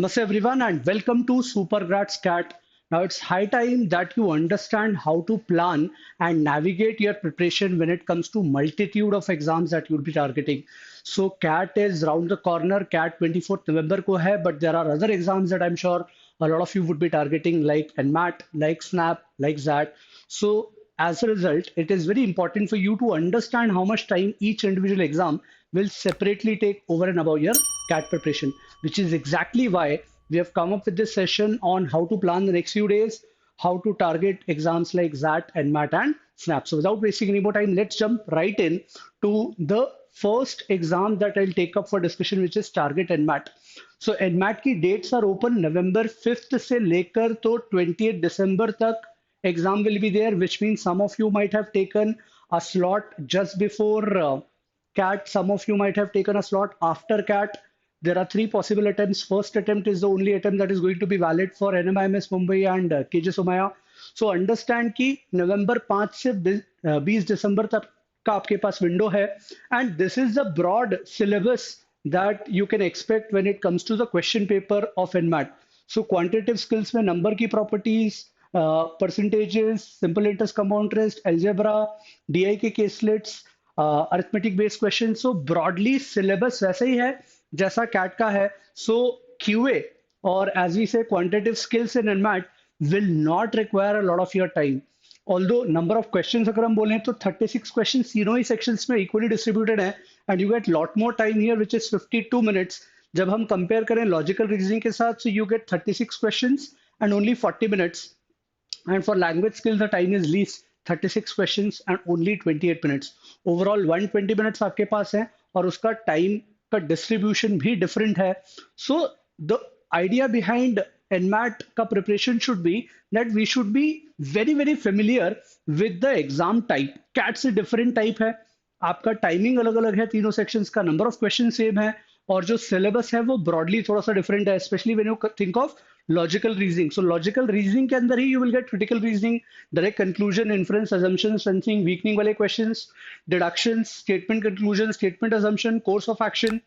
Namaste everyone and welcome to Supergrad CAT. Now it's high time that you understand how to plan and navigate your preparation when it comes to multitude of exams that you'll be targeting. So CAT is round the corner. CAT 24th November ko hai, but there are other exams that I'm sure a lot of you would be targeting like NMAT, like SNAP, like ZAT. So as a result, it is very important for you to understand how much time each individual exam will separately take over and above your CAT preparation, which is exactly why we have come up with this session on how to plan the next few days, how to target exams like ZAT, NMAT, and SNAP. So without wasting any more time, let's jump right in to the first exam that I'll take up for discussion, which is Target NMAT. So NMAT की dates are open November 5th से लेकर तो 20th December तक exam will be there, which means some of you might have taken a slot just before CAT. Some of you might have taken a slot after CAT. There are three possible attempts. First attempt is the only attempt that is going to be valid for NMIMS Mumbai and KJ Somaya. So understand कि नवंबर 5 से 20 दिसंबर तक का आपके पास window है and this is the broad syllabus that you can expect when it comes to the question paper of NMAT. So quantitative skills में number की properties, percentages, simple interest compound interest, algebra, DI के caselets, arithmetic based question. सो broadly syllabus वैसे ही है जैसा cat का है. सो QA और as we से quantitative skills in NMAT will not require a lot of your time. Although number of questions अगर हम बोलें तो 36 क्वेश्चंस तीनों ही सेक्शंस में इक्वली डिस्ट्रीब्यूटेड है and you get lot more time here which is 52 minutes. जब हम कंपेयर करें लॉजिकल रीजनिंग के साथ, so you get 36 questions and only 40 minutes. And for language skills, the time is least 36 questions and only 28 minutes. Overall 120 minutes आपके पास है और उसका time का distribution भी different है. So the idea behind NMAT का preparation should be that we should be very familiar with the exam type. CAT से different type है. आपका टाइमिंग अलग अलग है तीनों सेक्शंस का, नंबर ऑफ क्वेश्चन सेम है और जो सिलेबस है वो ब्रॉडली थोड़ा सा डिफरेंट है, specially when you think of logical reasoning. So logical reasoning के अंदर ही you will get critical reasoning, direct conclusion, inference, assumption, sensing, weakening वाले questions, deductions, statement conclusion, statement assumption, course of action,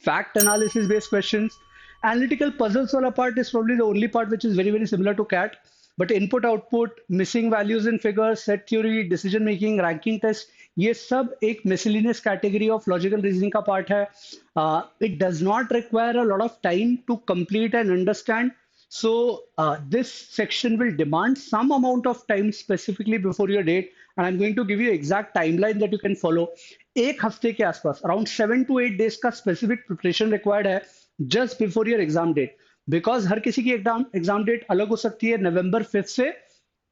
fact analysis based questions. Analytical puzzles wala part is probably the only part which is very similar to CAT. But input output, missing values in figures, set theory, decision making, ranking test, ये सब एक miscellaneous category of logical reasoning का part है. It does not require a lot of time to complete and understand. So this section will demand some amount of time specifically before your date, and I'm going to give you exact timeline that you can follow. एक हफ्ते के आसपास around 7 to 8 days का specific preparation required है just before your exam date. Because हर किसी की exam date अलग हो सकती है. नवंबर 5 से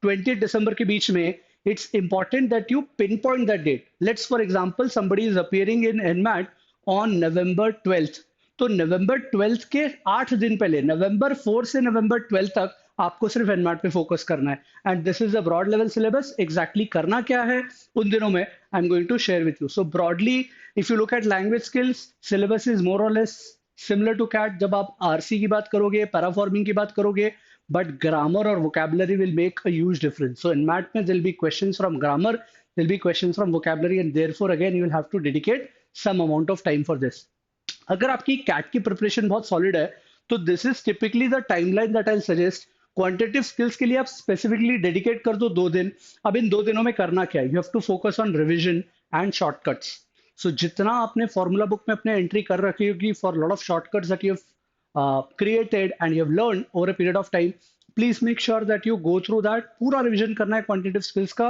20 दिसंबर के बीच में it's important that you pinpoint that date. Let's for example somebody is appearing in NMAT on November 12th. तो नवंबर 12th के 8 दिन पहले, नवंबर 4 से नवंबर 12 तक आपको सिर्फ एनमैट पे फोकस करना है. And this is a broad level syllabus. Exactly करना क्या है उन दिनों में I am going to share with you. So broadly if you look at language skills, syllabus is more और लेस सिमिलर टू कैट. जब आप आरसी की बात करोगे, पैराफॉर्मिंग की बात करोगे, बट ग्रामर और vocabulary will make a huge difference. So NMAT में there'll be questions from grammar, there'll be questions from vocabulary and therefore again you will have to dedicate some amount of time for this. अगर आपकी CAT की preparation बहुत solid है तो this is typically the timeline that I suggest. Quantitative skills के लिए आप specifically dedicate कर दो 2 दिन. अब इन 2 दिनों में करना क्या है? You have to focus on revision and shortcuts. So जितना आपने फॉर्मूला बुक में अपने एंट्री कर रखी होगी for lot of shortcuts that you have created and you have learn over a period of time, please make sure that you go through that. पूरा revision करना है क्वांटिटेटिव स्किल्स का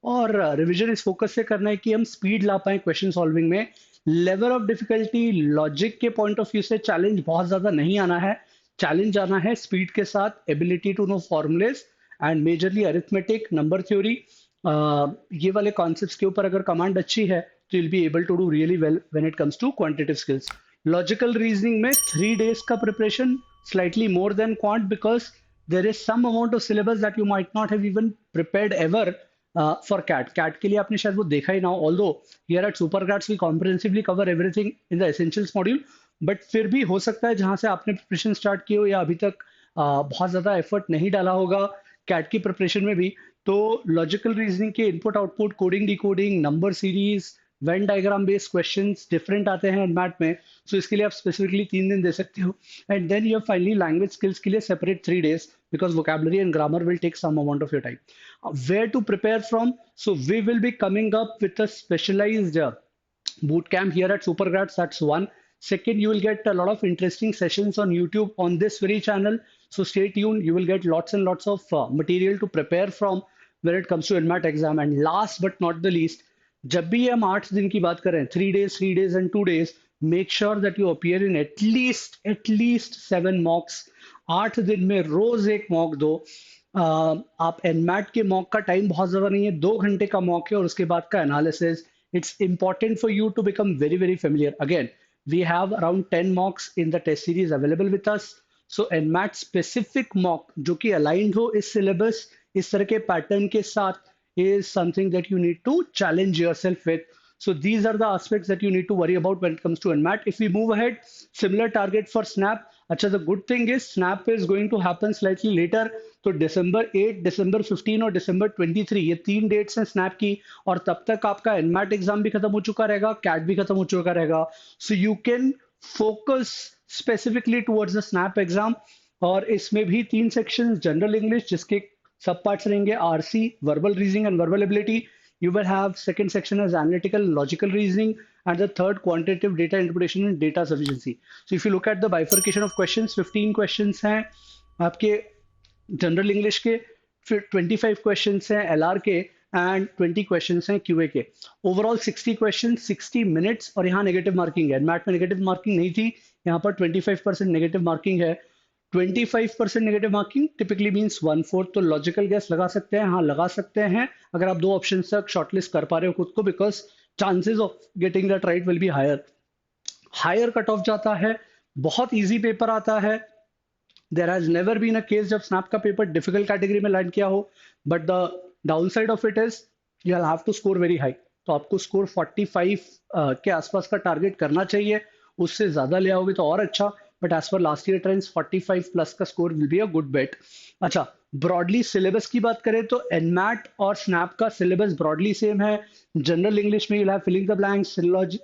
और रिविजन इस फोकस से करना है कि हम स्पीड ला पाए क्वेश्चन सॉल्विंग में. लेवल ऑफ डिफिकल्टी लॉजिक के पॉइंट ऑफ व्यू से चैलेंज बहुत ज्यादा नहीं आना है. चैलेंज आना है स्पीड के साथ, ability to know formulas and majorly arithmetic, number theory. ये वाले कॉन्सेप्ट्स के ऊपर अगर कमांड अच्छी है तो you'll be able to do really well when it comes to quantitative skills. Logical reasoning में 3 days का preparation, slightly more than quant because there is some amount of syllabus that you might not have even prepared ever for CAT. CAT के लिए आपने शायद वो देखा ही ना हो, although here at Supergrats we comprehensively cover everything in the essentials module, but फिर भी हो सकता है जहाँ से आपने preparation start की हो या अभी तक बहुत ज़्यादा effort नहीं डाला होगा CAT की preparation में भी, तो लॉजिकल रीजनिंग के input output, coding decoding, number series, Venn diagram based questions different आते हैं एनमैट में, सो इसके लिए आप स्पेसिफिकली 3 दिन दे सकते हो. And then you finally language skills के लिए separate 3 days, because vocabulary and grammar will take some amount of your time. Where to prepare from? So we will be coming up with a specialized boot camp here at Supergrads. That's one. Second, you will get a lot of interesting sessions on YouTube on this very channel. So stay tuned. You will get lots and lots of material to prepare from when it comes to NMAT exam. And last but not the least, जब भी हम 8 दिन की बात करें, 3 days and 2 days, make sure that you appear in at least 7 mocks. 8 दिन में रोज एक मॉक दो. आप एनमैट के मॉक का टाइम बहुत ज्यादा नहीं है, 2 घंटे का मॉक है और उसके बाद का analysis. It's important for you to become very, very familiar. Again, we have around 10 mocks in the test series available with us. So NMAT specific mock जो कि aligned हो इस syllabus, इस तरह के pattern के साथ, is something that you need to challenge yourself with. So these are the aspects that you need to worry about when it comes to NMAT. If we move ahead, similar target for SNAP. अच्छा, the good thing is SNAP is going to happen slightly later. तो December 8, December 15 और December 23 ये 3 dates हैं SNAP की. और तब तक आपका NMAT एग्जाम भी खत्म हो चुका रहेगा, CAT भी खत्म हो चुका रहेगा. So you can focus specifically towards the SNAP exam. और इसमें भी 3 sections जनरल इंग्लिश जिसके सब पार्ट्स रहेंगे RC, verbal reasoning and verbal ability. You will have second section as analytical logical reasoning, and the third quantitative data interpretation and data sufficiency. So if you look at the bifurcation of questions, 15 questions हैं आपके general English के, फिर 25 questions हैं LR के, and 20 questions हैं QA के. Overall 60 question, 60 minutes. और यहाँ नेगेटिव मार्किंग है. मैथ में नेगेटिव मार्किंग नहीं थी, यहाँ पर 25% नेगेटिव मार्किंग है. 25% नेगेटिव मार्किंग टिपिकली मीन्स 1/4. तो लॉजिकल गैस लगा सकते हैं, हाँ लगा सकते हैं अगर आप 2 ऑप्शन तक शॉर्टलिस्ट कर पा रहे हो खुद को, because chances of getting that right will be higher cut off जाता है. बहुत इजी पेपर आता है. There has never been a case जब स्नैप का पेपर डिफिकल्ट कैटेगरी में लैंड किया हो, but the downside of it is you have to score very high. तो आपको स्कोर 45 के आसपास का टारगेट करना चाहिए. उससे ज्यादा ले आओगे तो और अच्छा, बट एज पर लास्ट ईयर ट्रेंड्स 45 प्लस का score will be a good bet. अच्छा, ब्रॉडली सिलेबस की बात करें तो एनमैट और स्नैप का सिलेबस ब्रॉडली सेम है. जनरल इंग्लिश में you have filling the blanks,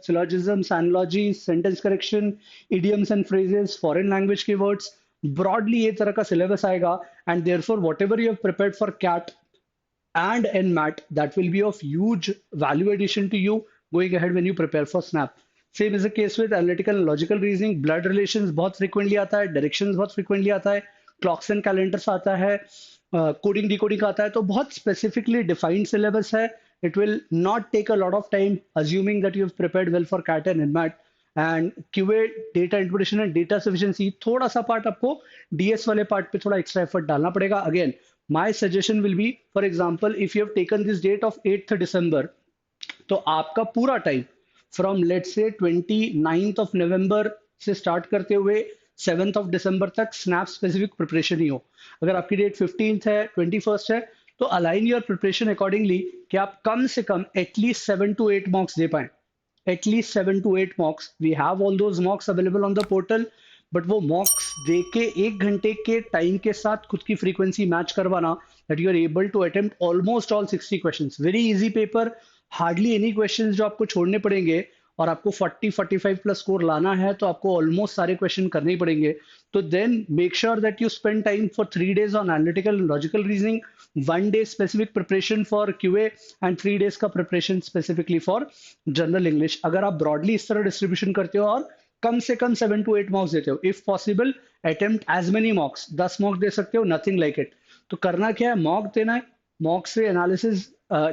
syllogisms, analogies, sentence correction, idioms and phrases, foreign language के वर्ड्स. ब्रॉडली ये तरह का सिलेबस आएगा. And therefore whatever you have prepared for CAT and NMAT, that will be of huge value addition to you going ahead when you prepare for SNAP. Same is the case with analytical and logical reasoning. Blood relations बहुत frequently आता है, directions बहुत frequently आता है, clocks and calendars आता है, coding decoding आता है. तो बहुत specifically defined syllabus है. It will not take a lot of time, assuming that you have prepared well for CAT and NMAT. And QA, data interpretation and data sufficiency, थोड़ा सा part आपको DS वाले part पे थोड़ा extra effort डालना पड़ेगा. Again, my suggestion will be, for example, if you have taken this date of 8th December, तो आपका पूरा time from let's say 29th of November से स्टार्ट करते हुए 7th of December तक स्नैप स्पेसिफिक प्रिपरेशन ही हो. अगर आपकी डेट 15th है, 21st है, तो अलाइन योर प्रिपरेशन अकॉर्डिंगली कि आप कम से कम एटलीस्ट 7 to 8 मॉक्स दे पाए. At least 7 to 8 mocks. We have all those mocks available on the portal, but वो मॉक्स दे के 1 घंटे के टाइम के साथ खुद की फ्रीक्वेंसी मैच करवाना, that you are able to attempt almost all 60 questions. Very easy paper, hardly any questions जो आपको छोड़ने पड़ेंगे. और आपको 40-45 प्लस स्कोर लाना है तो आपको ऑलमोस्ट सारे क्वेश्चन करने ही पड़ेंगे. तो then make sure that you spend time for 3 days on analytical and logical reasoning, 1 day specific preparation for QA and 3 days का preparation specifically for general English. अगर आप ब्रॉडली इस तरह डिस्ट्रीब्यूशन करते हो और कम से कम 7 to 8 मॉक्स देते हो, if possible attempt as many mocks. 10 mock दे सकते हो, नथिंग लाइक इट. तो करना क्या है, मॉक देना है. मॉक से एनालिसिस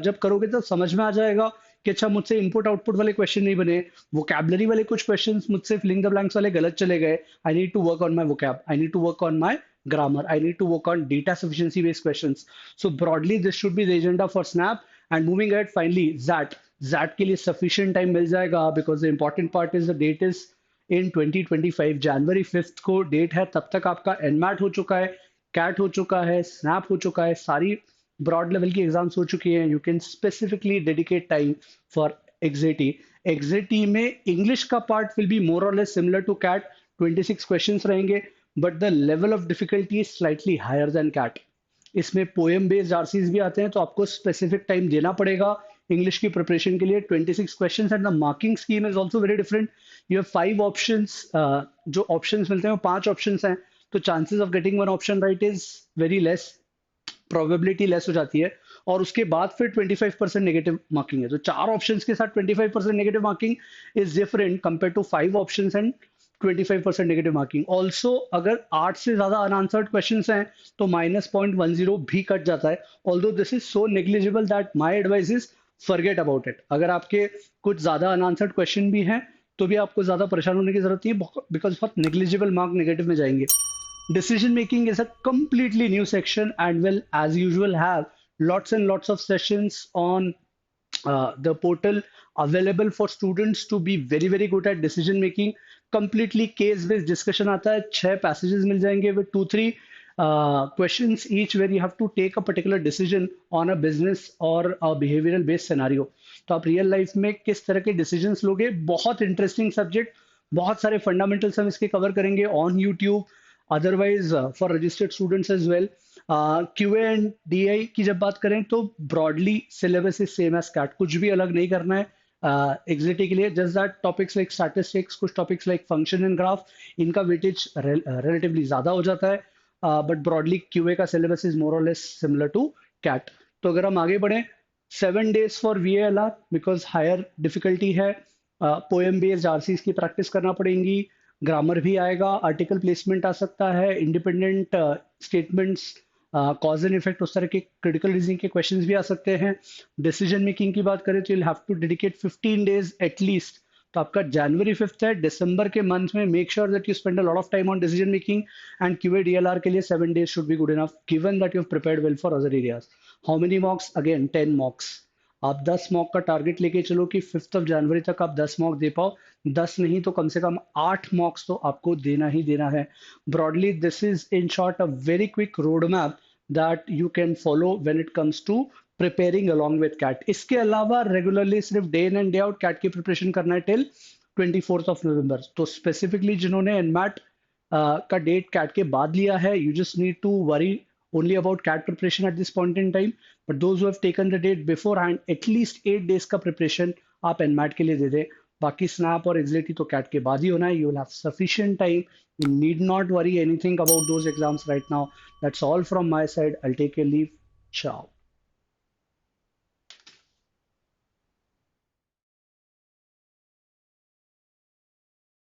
जब करोगे तो समझ में आ जाएगा कि अच्छा मुझसे इनपुट आउटपुट वाले क्वेश्चन नहीं बने, वोकैबुलरी वाले कुछ क्वेश्चंस मुझसे फिलिंग द ब्लैंक्स वाले गलत चले गए. I need to work on my vocab, I need to work on my grammar, I need to work on data sufficiency based questions. So broadly this should be the agenda for SNAP. And moving ahead, finally XAT के लिए sufficient time मिल जाएगा, because the important part is the date is in 2025. जनवरी 5 को date है. तब तक आपका एनमैट हो चुका है, कैट हो चुका है, स्नैप हो चुका है, सारी ब्रॉड लेवल की एग्जाम्स हो चुकी हैं. You can specifically dedicate time for XAT. XAT में इंग्लिश का पार्ट विल बी मोर और less similar to CAT. 26 questions रहेंगे, but the level of difficulty is slightly higher than CAT. इसमें poem based RCs भी आते हैं, तो आपको स्पेसिफिक टाइम देना पड़ेगा इंग्लिश की प्रिपरेशन के लिए 26 questions and the marking scheme is also very different. You have 5 options, जो ऑप्शंस मिलते हैं वो 5 ऑप्शंस हैं, तो chances of getting one option right is very less, probability less हो जाती है। और उसके बाद फिर 25% नेगेटिव मार्किंग है, तो 4 ऑप्शंस के साथ 25% negative marking is different compare to 5 options and 25% negative marking. Also अगर 8 से ज्यादा अनआंसर्ड क्वेश्चन हैं तो -0.10 भी कट जाता है। Although this is so negligible that my advice is forget about it. अगर आपके कुछ ज्यादा अनआंसर्ड क्वेश्चन भी हैं तो भी आपको ज्यादा परेशान होने की जरूरत नहीं है, बिकॉज बहुत नेग्लिजिबल मार्क नेगेटिव में जाएंगे। Decision making is a completely new section and will, as usual, have lots and lots of sessions on the portal available for students to be very very good at decision making. Completely case based discussion आता है, 6 passages मिल जाएंगे with 2-3 questions each where you have to take a particular decision on a business or a behavioral based scenario. तो आप real life में किस तरह के decisions लोगे, बहुत इंटरेस्टिंग सब्जेक्ट, बहुत सारे फंडामेंटल्स हम इसके कवर करेंगे on YouTube, otherwise for registered students as well. Q and D I की जब बात करें तो broadly syllabus is same as CAT, कुछ भी अलग नहीं करना है एग्जिटी के लिए। Just that topics like statistics, कुछ topics like function and graph, इनका वेटेज रिलेटिवली ज्यादा हो जाता है, बट ब्रॉडली क्यूए का सिलेबस इज मोर और लेस सिमिलर टू कैट। तो अगर हम आगे बढ़े, 7 days for V L R because higher difficulty है, पोएम बेस्ड आरसीज की प्रैक्टिस करना पड़ेगी, ग्रामर भी आएगा, आर्टिकल प्लेसमेंट आ सकता है, independent statements, cause and effect, उस तरह के क्रिटिकल रीजनिंग के क्वेश्चंस भी आ सकते हैं। डिसीजन मेकिंग की बात करें तो you have to dedicate 15 days at least. तो आपका जनवरी 5th है, दिसंबर के मंथ में make sure that you spend a lot of time on decision making, and QA DLR के लिए 7 days should be good enough given that you have prepared well for other areas. How many mocks? Again 10 mocks. आप 10 mock का target लेके चलो कि 5th of January तक आप 10 mock दे पाओ, 10 नहीं तो कम से कम 8 मॉक्स तो आपको देना ही देना है। Broadly this is in short a very quick road map that you can follow when it comes to preparing along with CAT. इसके अलावा रेगुलरली सिर्फ day in and day out CAT की प्रिपरेशन करना है टिल 24th of November। तो specifically जिन्होंने NMAT का डेट कैट के बाद लिया है, you just need to worry only about CAT preparation at this point in time. But those who have taken the date beforehand, at least 8 days का preparation आप NMAT के लिए दे दें। बाकी स्नैप और एग्जिलिटी तो कैट के बाद ही होना है। You will have sufficient time. You need not worry anything about those exams right now. That's all from my side. I'll take a leave. Ciao.